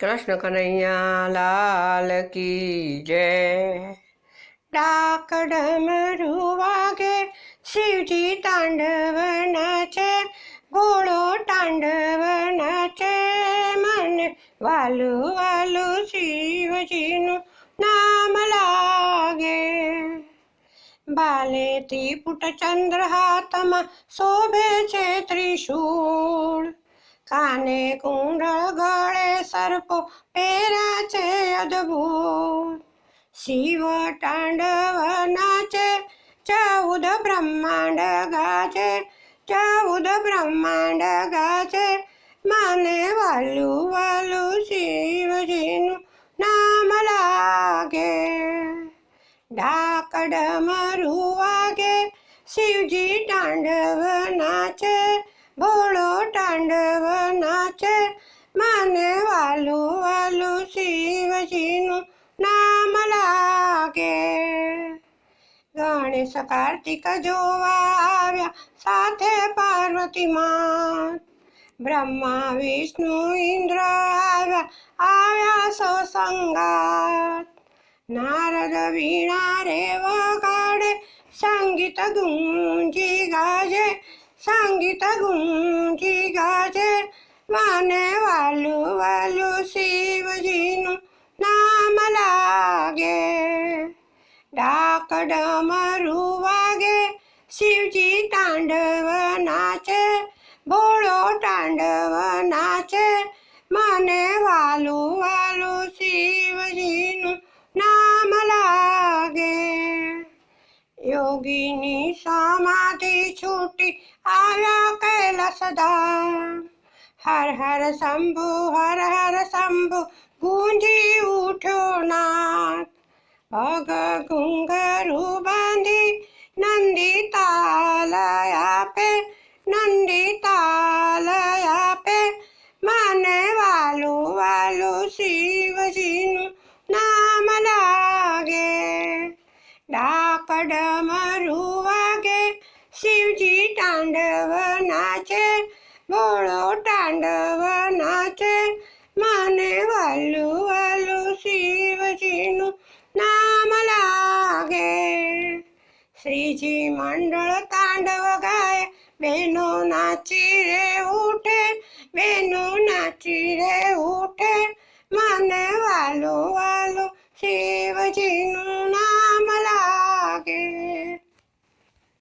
કૃષ્ણ કનૈયા લાલ કી જય। ડાક ડમરૂ વાગે શિવજી તાંડવ નાચે, ભોળો તાંડવ નાચે, મને વાલું વાલું શિવજીનું નામ લાગે। બાલેથી પુટ ચંદ્ર હાથમાં શોભે છે ત્રિશૂળ, કાને કુંડળ ગળે સર્પો પહેર્યા છે અદ્ભુત। શિવ તાંડવ નાચે, 14 બ્રહ્માંડ ગાજે, 14 બ્રહ્માંડ ગાજે, મને વાલું વાલું શિવજીનું નામ લાગે। ડાક ડમરૂ વાગે શિવજી તાંડવ નાચે, ભોળો તાંડવ નાચે, મને વાલું વાલું શિવજીનું નામ લાગે। ગણેશ કાર્તિક જોવા આવ્યા સાથે પાર્વતી માત, બ્રહ્મા વિષ્ણુ ઇન્દ્ર આવ્યા સો સંગાત। નારદ વીણા રે વગાડે, સંગીત ગુંજી ગાજે, સંગીત ગુંજી ગાજે, મને વાલું વાલું શિવજીનું નામ લાગે। ડાક ડમરૂ વાગે શિવજી તાંડવ નાચે, ભોળો તાંડવ નાચે, મને વાલું વાલું શિવજીનું નામ લાગે। યોગીની સમાધિ છૂટી આવ્યા કૈલાસ ધામ, હર હર શંભુ હર હર શંભુ ગુંજી ઉઠ્યો નાદ। પગ ઘુંઘરું બાંધી નંદી તાલ આપે, નંદી તાલ આપે, મને વાલું વાલું શિવજીનું નામ લાગે। ડાક ડમરૂ વાગે શિવજી તાંડવ નાચે, ભોળો તાંડવ નાચે, મને વાલું વાલું શિવજીનું નામ લાગે। શ્રીજી મંડળ તાંડવ ગાય, બહેનો નાચી રે ઉઠે, બહેનો નાચી રે ઉઠે, મને વાલું વાલું શિવજીનું નામ લાગે।